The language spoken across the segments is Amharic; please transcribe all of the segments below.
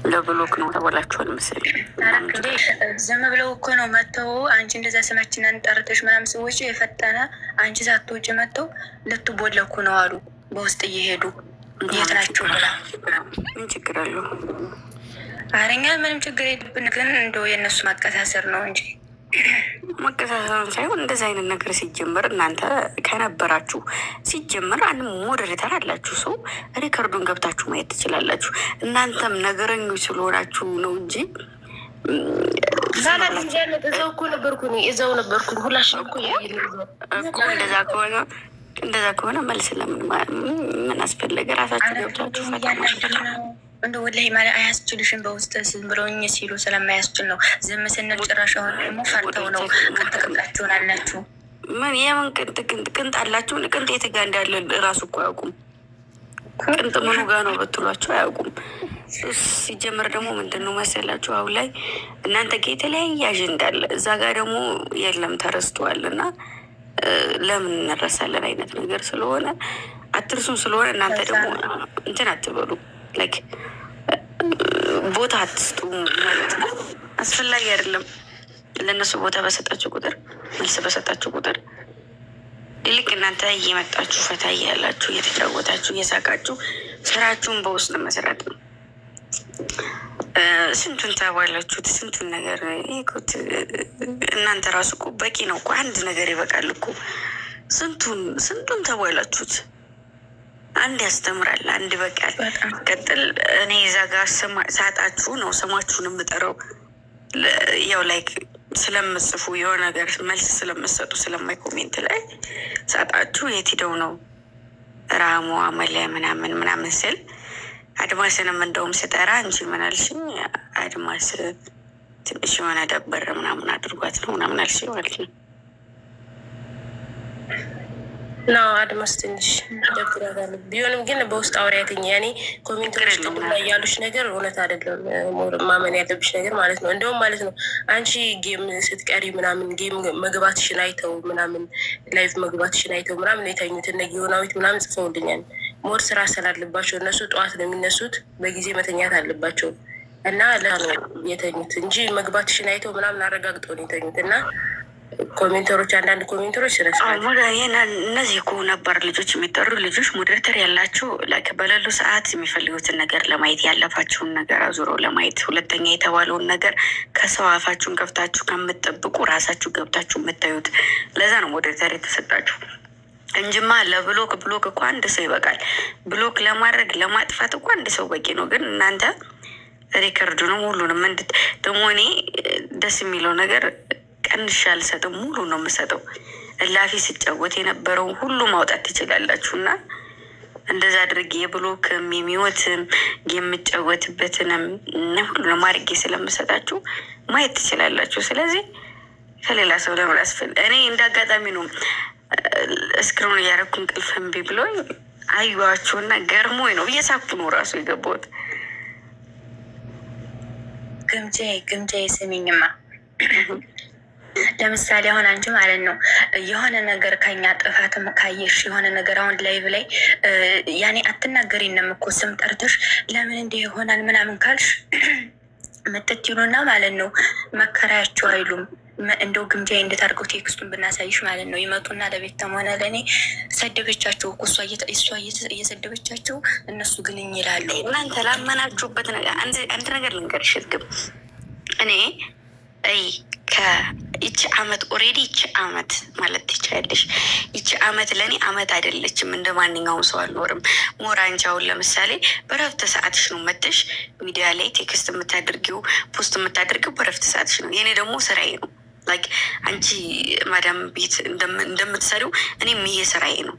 ለብሎክ ነው ተበላችኋል መሰለኝ። ዝም ብለው እኮ ነው መጥተው አንቺ እንደዛ ስማችንን ጠርተሽ ምናምን ሰዎች የፈጠነ አንቺ ሳትወጪ መጥተው ልትቦለኩ ነው አሉ በውስጥ እየሄዱ የት ናቸው ብላ። ምን ችግር አለው? አረኛ ምንም ችግር የለብን፣ ግን እንደው የእነሱ ማቀሳሰር ነው እንጂ መቀሳሰሩን ሳይሆን እንደዚህ አይነት ነገር ሲጀመር እናንተ ከነበራችሁ ሲጀመር አንድ ሞዴሬተር አላችሁ። ሰው ሪከርዱን ገብታችሁ ማየት ትችላላችሁ። እናንተም ነገረኞች ስለሆናችሁ ነው እንጂ እዛው እኮ ነበርኩኝ፣ እዛው ነበርኩኝ። ሁላሽም እኮ እንደዛ ከሆነ መልስ ምን አስፈለገ? ራሳችሁ ገብታችሁ ፈታ እንደ ወላሂ ማለት አያስችልሽም። በውስጥ ዝም ብለውኝ ሲሉ ስለማያስችል ነው ዝም ስንል። ጭራሽ አሁን ደግሞ ፈርተው ነው ቅንጥቅንጣችሁን አላችሁ። ምን የምን ቅንጥ አላችሁ? ቅንጥ የት ጋ እንዳለ እራሱ እኮ አያውቁም። ቅንጥ ምኑ ጋ ነው ብትሏቸው አያውቁም። ሲጀምር ደግሞ ምንድን ነው መሰላችሁ አሁን ላይ እናንተ ጋ የተለያየ አጀንዳ አለ፣ እዛ ጋር ደግሞ የለም ተረስተዋል። እና ለምን እንረሳለን አይነት ነገር ስለሆነ አትርሱም። ስለሆነ እናንተ ደግሞ እንትን አትበሉ፣ ላይክ ቦታ አትስጡ ማለት ነው። አስፈላጊ አይደለም። ለእነሱ ቦታ በሰጣችሁ ቁጥር መልስ በሰጣችሁ ቁጥር ይልቅ እናንተ እየመጣችሁ ፈታ እያላችሁ እየተጫወታችሁ እየሳቃችሁ ስራችሁን በውስጥ መስራት ነው። ስንቱን ታባላችሁት፣ ስንቱን ነገር ይኩት። እናንተ ራሱ እኮ በቂ ነው እኮ አንድ ነገር ይበቃል እኮ። ስንቱን ተባላችሁት። አንድ ያስተምራል፣ አንድ በቃል። ቀጥል እኔ እዛ ጋር ሳጣችሁ ነው ስማችሁን የምጠራው። ያው ላይክ ስለምጽፉ የሆነ ነገር መልስ ስለምሰጡ ስለማይ ኮሜንት ላይ ሳጣችሁ የት ሂደው ነው ራሞ አመለ ምናምን ስል አድማስንም እንደውም ስጠራ እንጂ ምን አልሽኝ? አድማስ ትንሽ የሆነ ደበር ምናምን አድርጓት ነው ምናምን አልሽኝ ማለት ነው። ነው አድማስ ትንሽ ደብራታል። ቢሆንም ግን በውስጥ አውሪያትኝ ያኔ ኮሜንቶች ቅድም ላይ ያሉሽ ነገር እውነት አይደለም። ማመን ያለብሽ ነገር ማለት ነው። እንደውም ማለት ነው አንቺ ጌም ስትቀሪ ምናምን ጌም መግባትሽን አይተው ምናምን ላይቭ መግባትሽን አይተው ምናምን የተኙት እነ ጊዮናዊት ምናምን ጽፈውልኛል። ሞር ስራ ስላለባቸው እነሱ ጠዋት ነው የሚነሱት፣ በጊዜ መተኛት አለባቸው እና ለነው የተኙት እንጂ መግባትሽን አይተው ምናምን አረጋግጠው ነው የተኙት። እና ኮሜንተሮች አንዳንድ ኮሜንተሮች እነዚህ እኮ ነባር ልጆች የሚጠሩ ልጆች ሞዴሬተር ያላቸው በሌሉ ሰዓት የሚፈልጉትን ነገር ለማየት ያለፋችሁን ነገር አዙረው ለማየት ሁለተኛ የተባለውን ነገር ከሰው አፋችሁን ከፍታችሁ ከምትጠብቁ ራሳችሁ ገብታችሁ የምታዩት። ለዛ ነው ሞዴሬተር የተሰጣችሁ እንጅማ ለብሎክ እኮ አንድ ሰው ይበቃል። ብሎክ ለማድረግ ለማጥፋት እኮ አንድ ሰው በቂ ነው። ግን እናንተ ሪከርዱንም ሁሉንም ደግሞ እኔ ደስ የሚለው ነገር ቀንሽ አልሰጥም፣ ሙሉ ነው የምሰጠው። እላፊ ስጫወት የነበረውን ሁሉ ማውጣት ትችላላችሁ። እና እንደዛ አድርጌ የብሎክም የሚወትም የምጫወትበትንም ሁሉንም አድርጌ ስለምሰጣችሁ ማየት ትችላላችሁ። ስለዚህ ከሌላ ሰው ለምን እኔ እንደ አጋጣሚ ነው እስክሮን እያደረኩ እንቅልፍ እምቢ ብሎኝ አዩዋቸውና ገርሞኝ ነው እየሳኩ ነው ራሱ የገባሁት። ግምጃ ስሚኝማ፣ ለምሳሌ አሁን አንቺ ማለት ነው የሆነ ነገር ከኛ ጥፋትም ካየሽ የሆነ ነገር አሁን ላይቭ ላይ ያኔ አትናገሪንም እኮ ስም ጠርተሽ ለምን እንዲህ ይሆናል ምናምን ካልሽ ምትትሉና ማለት ነው መከራያቸው አይሉም። እንደው ግምጃ እንድታርገው ቴክስቱን ብናሳይሽ ማለት ነው ይመጡና ለቤት ተሟነ ለእኔ ሰደበቻቸው እኮ እሷ እየሰደበቻቸው እነሱ ግን ይላሉ። እናንተ ላመናችሁበት ነገር አንድ ነገር ልንገርሽ ግም እኔ ከይቺ አመት ኦሬዲ ይቺ አመት ማለት ትችያለሽ። ይቺ አመት ለእኔ አመት አይደለችም። እንደ ማንኛውም ሰው አልኖርም። ሞራንቻውን ለምሳሌ በረፍት ሰዓትሽ ነው መተሽ ሚዲያ ላይ ቴክስት የምታደርጊው ፖስት የምታደርጊው በረፍት ሰዓትሽ ነው። የኔ ደግሞ ስራዬ ነው። ላይክ አንቺ ማዳም ቤት እንደምትሰሪው እኔም ይሄ ስራዬ ነው።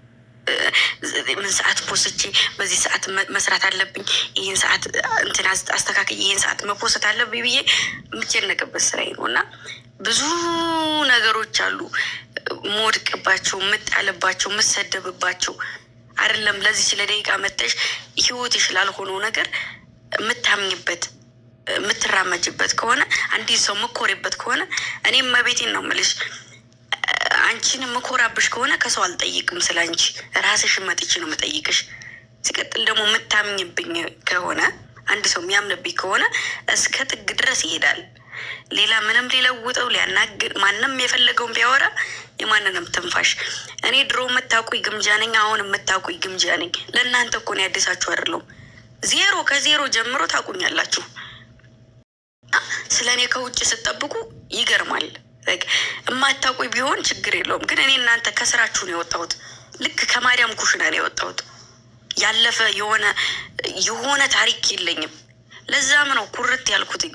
ምን ሰዓት ፖስቼ በዚህ ሰዓት መስራት አለብኝ፣ ይህን ሰዓት እንትን አስተካክዬ ይህን ሰዓት መፖስት አለብኝ ብዬ የምጨነቅበት ስራዬ ነው። እና ብዙ ነገሮች አሉ የምወድቅባቸው፣ የምጣልባቸው፣ የምሰደብባቸው አይደለም። ለዚህ ለደቂቃ መተሽ ህይወትሽ ላልሆነው ነገር የምታምኝበት የምትራመጅበት ከሆነ አንዲት ሰው ምኮሪበት ከሆነ እኔም መቤቴን ነው የምልሽ። አንቺን ምኮራብሽ ከሆነ ከሰው አልጠይቅም ስለ አንቺ ራስሽን መጥቼ ነው የምጠይቅሽ። ሲቀጥል ደግሞ የምታምኝብኝ ከሆነ አንድ ሰው የሚያምንብኝ ከሆነ እስከ ጥግ ድረስ ይሄዳል። ሌላ ምንም ሊለውጠው ሊያናግር ማንም የፈለገውን ቢያወራ የማንንም ትንፋሽ እኔ ድሮ የምታውቁኝ ግምጃ ነኝ፣ አሁን የምታውቁኝ ግምጃ ነኝ። ለእናንተ እኮ ነው ያደሳችሁ አይደለሁም። ከዜሮ ጀምሮ ታውቁኛላችሁ። ስለ እኔ ከውጭ ስጠብቁ ይገርማል። የማታውቁኝ ቢሆን ችግር የለውም። ግን እኔ እናንተ ከስራችሁ ነው የወጣሁት። ልክ ከማርያም ኩሽና ነው የወጣሁት። ያለፈ የሆነ ታሪክ የለኝም። ለዛም ነው ኩርት ያልኩትኝ።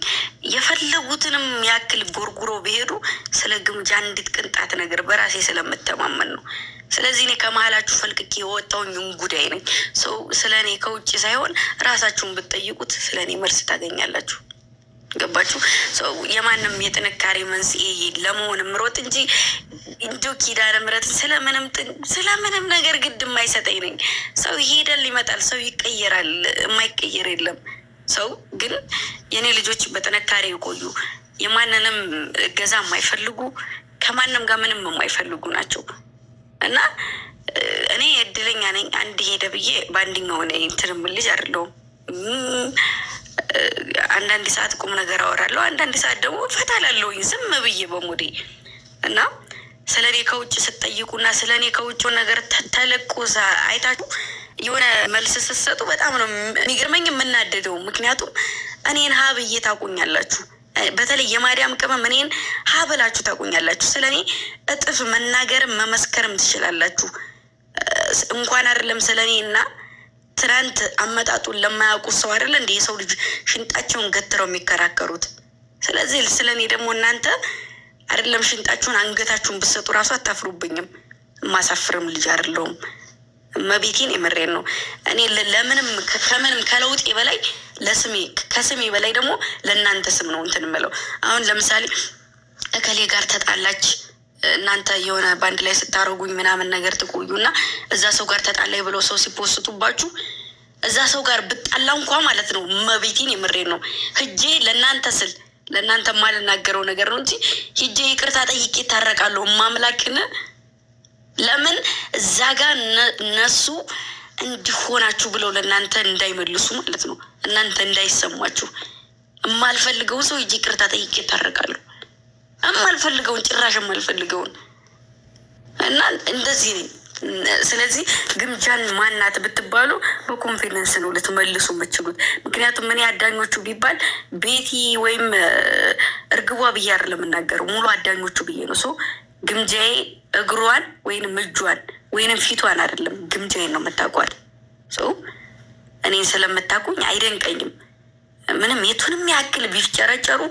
የፈለጉትንም ያክል ጎርጉሮ ቢሄዱ ስለ ግምጃ አንዲት ቅንጣት ነገር በራሴ ስለምተማመን ነው። ስለዚህ እኔ ከመሀላችሁ ፈልቅቄ የወጣውኝ እንጉዳይ ነኝ። ሰው ስለ እኔ ከውጭ ሳይሆን ራሳችሁን ብትጠይቁት ስለ እኔ መልስ ታገኛላችሁ። ገባችሁ? ሰው የማንም የጥንካሬ መንስኤ ለመሆን ምሮጥ እንጂ እንዶ ኪዳነ ምሕረትን ስለምንም ነገር ግድ የማይሰጠኝ ነኝ። ሰው ይሄዳል ይመጣል፣ ሰው ይቀየራል፣ የማይቀየር የለም። ሰው ግን የእኔ ልጆች በጥንካሬ የቆዩ የማንንም እገዛ የማይፈልጉ ከማንም ጋር ምንም የማይፈልጉ ናቸው እና እኔ እድለኛ ነኝ። አንድ ሄደ ብዬ በአንድኛው ሆነ እንትንም ልጅ አይደለሁም። አንዳንድ ሰዓት ቁም ነገር አወራለሁ፣ አንዳንድ ሰዓት ደግሞ ፈታላለሁኝ ዝም ብዬ በሙዴ እና ስለ እኔ ከውጭ ስትጠይቁና ስለ እኔ ከውጭ ነገር ተለቁ አይታችሁ የሆነ መልስ ስትሰጡ በጣም ነው የሚገርመኝ የምናደደው። ምክንያቱም እኔን ሀብዬ ታውቁኛላችሁ። በተለይ የማርያም ቅመም እኔን ሀብላችሁ ታውቁኛላችሁ። ስለ እኔ እጥፍ መናገርም መመስከርም ትችላላችሁ። እንኳን አይደለም ስለ እኔ እና ትናንት አመጣጡን ለማያውቁት ሰው አይደለ እንደ የሰው ልጅ ሽንጣቸውን ገትረው የሚከራከሩት። ስለዚህ ስለ እኔ ደግሞ እናንተ አይደለም ሽንጣችሁን አንገታችሁን ብትሰጡ ራሱ አታፍሩብኝም። የማሳፍርም ልጅ አይደለሁም። መቤቴን የምሬን ነው። እኔ ለምንም ከምንም ከለውጤ በላይ ከስሜ በላይ ደግሞ ለእናንተ ስም ነው እንትን የምለው። አሁን ለምሳሌ እከሌ ጋር ተጣላች እናንተ የሆነ ባንድ ላይ ስታረጉኝ ምናምን ነገር ትቆዩና እዛ ሰው ጋር ተጣላይ ብለው ሰው ሲፖስቱባችሁ እዛ ሰው ጋር ብጣላ እንኳ ማለት ነው መቤቴን የምሬን ነው ሂጄ ለእናንተ ስል ለእናንተ ማልናገረው ነገር ነው እንጂ ሂጄ ይቅርታ ጠይቄ ታረቃለሁ። ማምላክን ለምን እዛ ጋር እነሱ እንዲሆናችሁ ብለው ለእናንተ እንዳይመልሱ ማለት ነው፣ እናንተ እንዳይሰማችሁ የማልፈልገው ሰው ሂጄ ይቅርታ ጠይቄ ታረቃለሁ። የማልፈልገውን ጭራሽ የማልፈልገውን እና እንደዚህ ነኝ። ስለዚህ ግምጃን ማናት ብትባሉ በኮንፊደንስ ነው ልትመልሱ የምችሉት። ምክንያቱም ምን አዳኞቹ ቢባል ቤቲ ወይም እርግቧ ብዬ አይደለም የምናገረው፣ ሙሉ አዳኞቹ ብዬ ነው። ሰው ግምጃዬ እግሯን ወይንም እጇን ወይንም ፊቷን አይደለም ግምጃዬን ነው የምታውቋል። ሰው እኔን ስለምታውቁኝ አይደንቀኝም። ምንም የቱንም ያክል ቢፍጨረጨሩ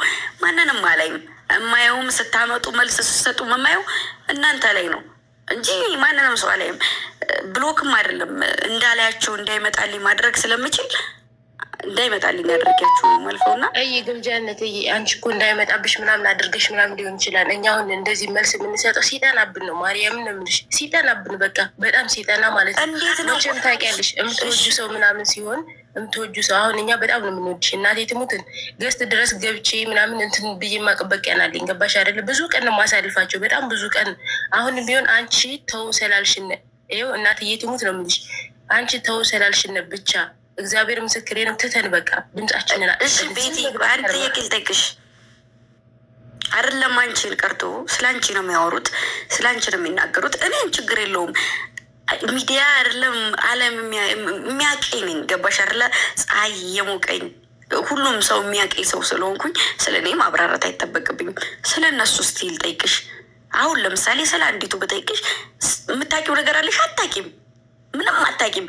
ማንንም አላይም። የማየውም ስታመጡ መልስ ስትሰጡ የማየው እናንተ ላይ ነው እንጂ ማንንም ሰው አላይም። ብሎክም አይደለም እንዳላያቸው እንዳይመጣልኝ ማድረግ ስለምችል እንዳይመጣልኝ አድርጊያቸው መልፈውና ግምጃነት አንቺ እኮ እንዳይመጣብሽ ምናምን አድርገሽ ምናምን ሊሆን ይችላል። እኛ አሁን እንደዚህ መልስ የምንሰጠው ሲጠናብን ነው። ማርያምን ነው የምልሽ፣ ሲጠናብን በቃ በጣም ሲጠና ማለት ነው። እንዴት ነው መቼም ታውቂያለሽ፣ የምትወጁ ሰው ምናምን ሲሆን የምትወጁ ሰው አሁን እኛ በጣም ነው የምንወድሽ። እናቴ ትሙትን ገስት ድረስ ገብቼ ምናምን እንትን ብዬ ማቅበቅ ያናለኝ ገባሽ አይደለ? ብዙ ቀን ነው ማሳልፋቸው፣ በጣም ብዙ ቀን። አሁን ቢሆን አንቺ ተው ስላልሽን ይኸው እናትዬ ትሙት ነው የምልሽ፣ አንቺ ተው ስላልሽን ብቻ እግዚአብሔር ምስክሬ ነው ትተን በቃ ድምጻችንን እሺ ቤቲ አንድ ጥያቄ ልጠይቅሽ። አይደለም አንቺን ቀርቶ ስለ አንቺ ነው የሚያወሩት፣ ስለ አንቺ ነው የሚናገሩት። እኔን ችግር የለውም ሚዲያ አይደለም ዓለም የሚያቀኝ ነኝ ገባሽ አይደለ? ፀሐይ የሞቀኝ ሁሉም ሰው የሚያቀኝ ሰው ስለሆንኩኝ ስለ እኔ ማብራራት አይጠበቅብኝም። ስለ እነሱ ስቲል ጠይቅሽ። አሁን ለምሳሌ ስለ አንዲቱ በጠይቅሽ የምታውቂው ነገር አለሽ? አታውቂም፣ ምንም አታውቂም።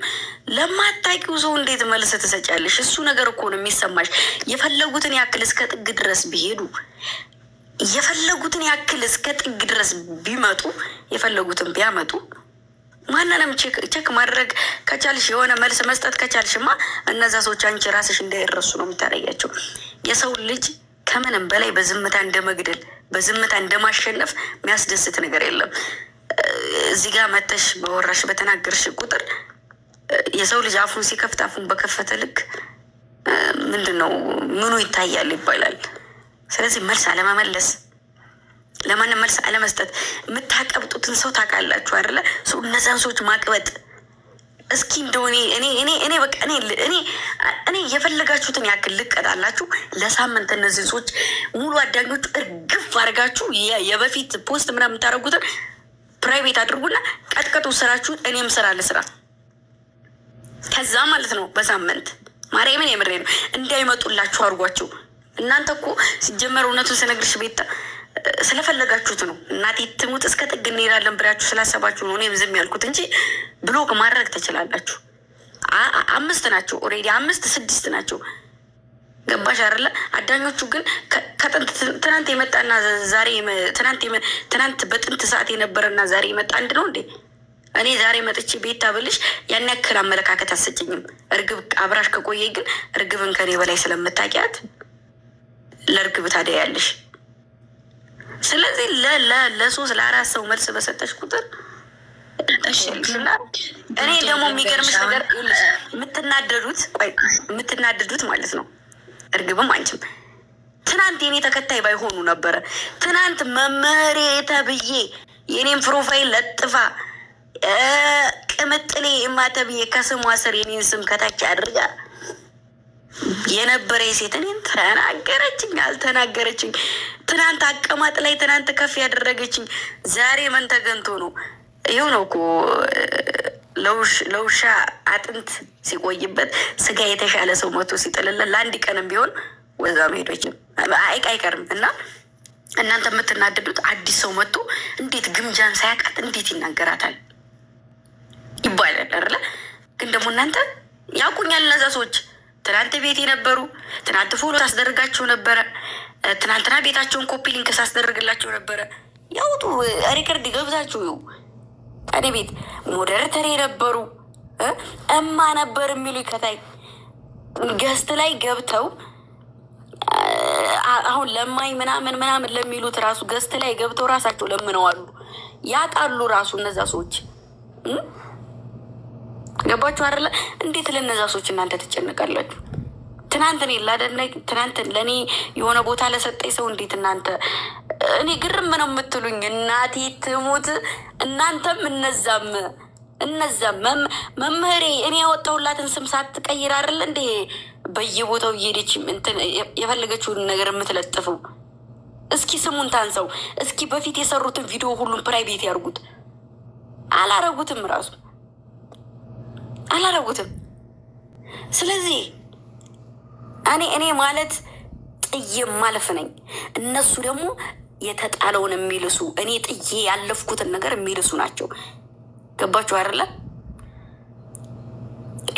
ለማታውቂው ሰው እንዴት መልስ ትሰጫለሽ? እሱ ነገር እኮ ነው የሚሰማሽ። የፈለጉትን ያክል እስከ ጥግ ድረስ ቢሄዱ፣ የፈለጉትን ያክል እስከ ጥግ ድረስ ቢመጡ፣ የፈለጉትን ቢያመጡ ማንንም ቼክ ማድረግ ከቻልሽ የሆነ መልስ መስጠት ከቻልሽማ እነዛ ሰዎች አንቺ ራስሽ እንዳይረሱ ነው የምታደርጊያቸው። የሰው ልጅ ከምንም በላይ በዝምታ እንደ መግደል በዝምታ እንደማሸነፍ የሚያስደስት ነገር የለም። እዚህ ጋር መተሽ በወራሽ በተናገርሽ ቁጥር የሰው ልጅ አፉን ሲከፍት አፉን በከፈተ ልክ ምንድን ነው ምኑ ይታያል ይባላል። ስለዚህ መልስ አለመመለስ፣ ለማንም መልስ አለመስጠት። የምታቀብጡትን ሰው ታውቃላችሁ አይደለ? እነዛን ሰዎች ማቅበጥ እስኪ እንደው እኔ በቃ እኔ የፈለጋችሁትን ያክል ልቀጣላችሁ። ለሳምንት እነዚህ ሰዎች ሙሉ አዳኞቹ እርግፍ አድርጋችሁ የበፊት ፖስት ምናምን የምታደርጉትን ፕራይቬት አድርጉና ቀጥቀጡ ስራችሁን። እኔም ስራ ልስራ ከዛ ማለት ነው። በሳምንት ማርያምን የምሬ ነው እንዳይመጡላችሁ አድርጓቸው። እናንተ እኮ ሲጀመር እውነቱን ስነግርሽ ቤታ ስለፈለጋችሁት ነው። እናቴ ትሙት እስከ ጥግ እንሄዳለን ብላችሁ ስላሰባችሁ ነው እኔም ዝም ያልኩት እንጂ ብሎክ ማድረግ ትችላላችሁ። 5 ናቸው ኦልሬዲ 5 6 ናቸው። ገባሽ አይደለ? አዳኞቹ ግን ትናንት የመጣና ዛሬ ትናንት በጥንት ሰዓት የነበረና ዛሬ የመጣ አንድ ነው እንዴ? እኔ ዛሬ መጥቼ ቤታ ብልሽ ያን ያክል አመለካከት አሰጭኝም። እርግብ አብራሽ ከቆየ ግን እርግብን ከኔ በላይ ስለምታውቂያት ለእርግብ ታዲያ ያለሽ። ስለዚህ ለሶስት ለአራት ሰው መልስ በሰጠች ቁጥር እኔ ደግሞ የሚገርምሽ ነገር የምትናደዱት ማለት ነው እርግብም አንቺም ትናንት የኔ ተከታይ ባይሆኑ ነበረ። ትናንት መምህሬ ተብዬ የኔን ፕሮፋይል ለጥፋ ቅምጥሌ እማተብዬ ከስሟ ስር የኔን ስም ከታች አድርጋ የነበረ ሴት እኔን ተናገረችኝ አልተናገረችኝ። ትናንት አቀማጥ ላይ ትናንት ከፍ ያደረገችኝ ዛሬ ምን ተገንቶ ነው? ይኸው ነው እኮ ለውሻ አጥንት ሲቆይበት ስጋ የተሻለ ሰው መቶ ሲጥልለን ለአንድ ቀንም ቢሆን ወዛ መሄዶችም አይቀርም። እና እናንተ የምትናደዱት አዲስ ሰው መጥቶ እንዴት ግምጃን ሳያውቃት እንዴት ይናገራታል ይባላል አይደለ? ግን ደግሞ እናንተ ያውቁኛል እነዛ ሰዎች ትናንት ቤት የነበሩ ትናንት ፎሎ ታስደርጋቸው ነበረ። ትናንትና ቤታቸውን ኮፒ ሊንክ ሳስደርግላቸው ነበረ። ያውጡ ሪከርድ ገብታችሁ ይው እኔ ቤት ሞዴሬተር የነበሩ እማ ነበር የሚሉ ከታይ ገስት ላይ ገብተው አሁን ለማኝ ምናምን ለሚሉት ራሱ ገስት ላይ ገብተው ራሳቸው ለምነዋሉ ያውቃሉ ራሱ እነዛ ሰዎች። ገባችሁ አይደለ? እንዴት ለነዛ ሰዎች እናንተ ትጨነቃላችሁ? ትናንት እኔ ላደነቅ ትናንት ለእኔ የሆነ ቦታ ለሰጠኝ ሰው እንዴት እናንተ እኔ ግርም ነው የምትሉኝ? እናቴ ትሙት እናንተም እነዛም መምህሬ እኔ ያወጣሁላትን ስም ሳትቀይር አይደለ እንዴ በየቦታው እየሄደች የፈለገችውን ነገር የምትለጥፈው? እስኪ ስሙን ታንሰው። እስኪ በፊት የሰሩትን ቪዲዮ ሁሉም ፕራይቬት ያርጉት። አላረጉትም ራሱ አላረጉትም። ስለዚህ እኔ ማለት ጥዬ ማለፍ ነኝ። እነሱ ደግሞ የተጣለውን የሚልሱ እኔ ጥዬ ያለፍኩትን ነገር የሚልሱ ናቸው። ገባችሁ አይደለ?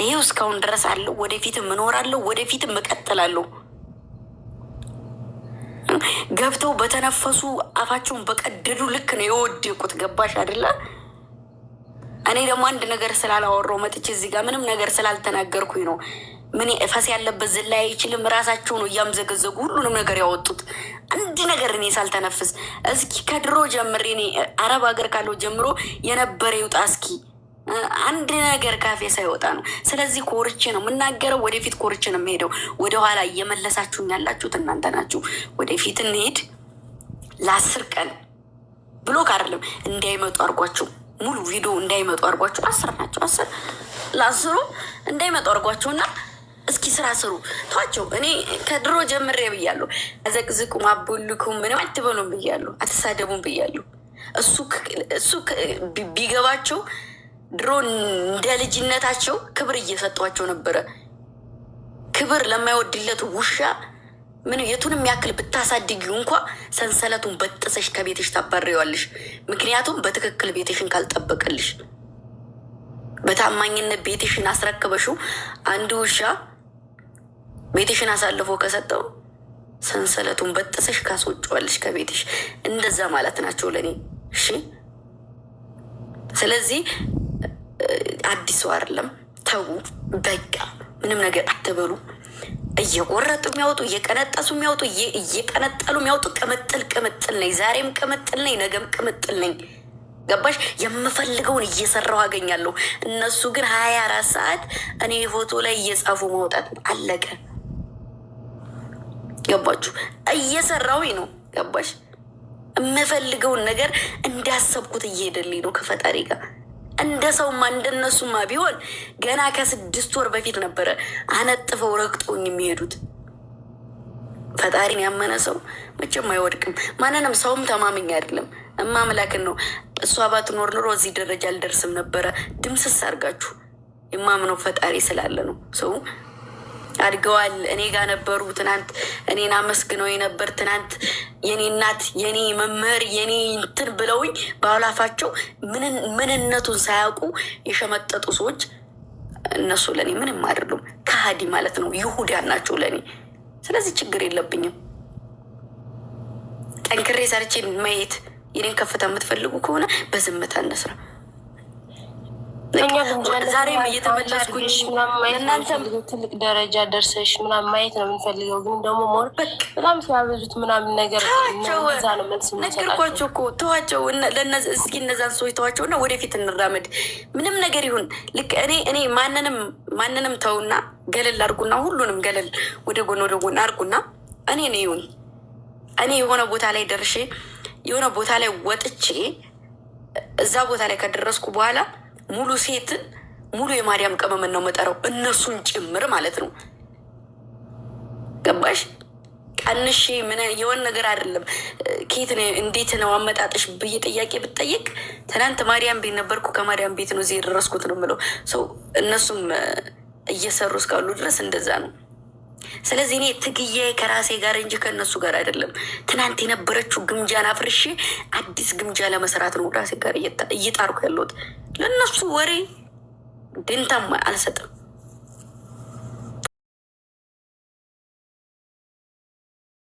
ይሄው እስካሁን ድረስ አለው። ወደፊትም እኖራለሁ፣ ወደፊትም እቀጥላለሁ። ገብተው በተነፈሱ አፋቸውን በቀደዱ ልክ ነው የወደቁት። ገባሽ አይደለ? እኔ ደግሞ አንድ ነገር ስላላወራው መጥቼ እዚህ ጋር ምንም ነገር ስላልተናገርኩኝ ነው። ምን ፈስ ያለበት ዝላ አይችልም። ራሳቸው ነው እያምዘገዘጉ ሁሉንም ነገር ያወጡት። አንድ ነገር እኔ ሳልተነፍስ እስኪ ከድሮ ጀምሬ እኔ አረብ ሀገር ካለው ጀምሮ የነበረ ይውጣ እስኪ አንድ ነገር ካፌ ሳይወጣ ነው። ስለዚህ ኮርቼ ነው የምናገረው። ወደፊት ኮርቼ ነው የምሄደው። ወደኋላ እየመለሳችሁኝ ያላችሁት እናንተ ናችሁ። ወደፊት እንሄድ። ለ10 ቀን ብሎክ አይደለም እንዳይመጡ አድርጓቸው። ሙሉ ቪዲዮ እንዳይመጡ አድርጓቸው። 10 ናቸው። 10 ለ10 እንዳይመጡ አድርጓቸውና እስኪ ስራ ስሩ። ተዋቸው። እኔ ከድሮ ጀምሬ ብያለሁ። አዘቅዝቁም፣ አቦልኩም፣ ምንም አትበሉም ብያለሁ። አትሳደቡም ብያለሁ። እሱ ቢገባቸው ድሮ እንደ ልጅነታቸው ክብር እየሰጧቸው ነበረ። ክብር ለማይወድለት ውሻ ምን የቱንም ያክል ብታሳድጊው እንኳ ሰንሰለቱን በጥሰሽ ከቤትሽ ታባሪዋለሽ። ምክንያቱም በትክክል ቤትሽን ካልጠበቀልሽ፣ በታማኝነት ቤትሽን አስረክበሽው አንድ ውሻ ቤትሽን አሳልፎ ከሰጠው ሰንሰለቱን በጥሰሽ ካስወጪዋለሽ ከቤትሽ። እንደዛ ማለት ናቸው ለእኔ። እሺ፣ ስለዚህ አዲስ ሰው አይደለም። ተዉ በቃ። ምንም ነገር አትበሉ። እየቆረጡ የሚያወጡ እየቀነጠሱ የሚያወጡ እየቀነጠሉ የሚያወጡ ቅምጥል ነኝ። ዛሬም ቅምጥል ነኝ፣ ነገም ቅምጥል ነኝ። ገባሽ? የምፈልገውን እየሰራሁ አገኛለሁ። እነሱ ግን 24 ሰዓት እኔ ፎቶ ላይ እየጻፉ ማውጣት አለቀ። ገባችሁ? እየሰራሁኝ ነው። ገባሽ? የምፈልገውን ነገር እንዳሰብኩት እየሄደልኝ ነው ከፈጣሪ ጋር። እንደ ሰውማ እንደነሱማ ቢሆን ገና ከ6 ወር በፊት ነበረ አነጥፈው ረግጦኝ የሚሄዱት። ፈጣሪን ያመነ ሰው መቼም አይወድቅም። ማንንም ሰውም ተማምኝ አይደለም እማምላክን ነው። እሷ ባትኖር ኑሮ እዚህ ደረጃ አልደርስም ነበረ። ድምስስ አድርጋችሁ የማምነው ፈጣሪ ስላለ ነው። ሰው አድገዋል። እኔ ጋር ነበሩ። ትናንት እኔን አመስግነው ነበር። ትናንት የኔ እናት፣ የኔ መምህር፣ የኔ እንትን ብለውኝ በአላፋቸው ምንነቱን ሳያውቁ የሸመጠጡ ሰዎች እነሱ ለእኔ ምንም አይደሉም። ከሃዲ ማለት ነው። ይሁዳን ናቸው ለእኔ። ስለዚህ ችግር የለብኝም። ጠንክሬ ሰርቼ ማየት የኔን ከፍታ የምትፈልጉ ከሆነ በዝምታ እንስራ። ዛሬም እየተመለስኩኝ እናንተም ትልቅ ደረጃ ደርሰሽ ምናምን ማየት ነው የምንፈልገው። ግን ደግሞ ሞር በጣም ሲያበዙት ምናምን ነገር ነገርኳቸው እኮ ተዋቸው። እስኪ እነዛን ሰዎች ተዋቸው እና ወደፊት እንራመድ። ምንም ነገር ይሁን ልክ እኔ ማንንም ተውና ገለል አድርጉና ሁሉንም ገለል ወደ ጎን አድርጉና እኔ ይሁን እኔ የሆነ ቦታ ላይ ደርሼ የሆነ ቦታ ላይ ወጥቼ እዛ ቦታ ላይ ከደረስኩ በኋላ ሙሉ ሴትን ሙሉ የማርያም ቅመምን ነው መጠራው፣ እነሱን ጭምር ማለት ነው። ገባሽ? ቀንሼ ምን የሆነ ነገር አይደለም። ኬት እንዴት ነው አመጣጥሽ ብዬ ጥያቄ ብጠይቅ ትናንት ማርያም ቤት ነበርኩ፣ ከማርያም ቤት ነው እዚህ የደረስኩት ነው የምለው። ሰው እነሱም እየሰሩ እስካሉ ድረስ እንደዛ ነው። ስለዚህ እኔ ትግዬ ከራሴ ጋር እንጂ ከእነሱ ጋር አይደለም። ትናንት የነበረችው ግምጃን አፍርሼ አዲስ ግምጃ ለመስራት ነው ራሴ ጋር እየጣርኩ ያለሁት። ለእነሱ ወሬ ደንታም አልሰጥም።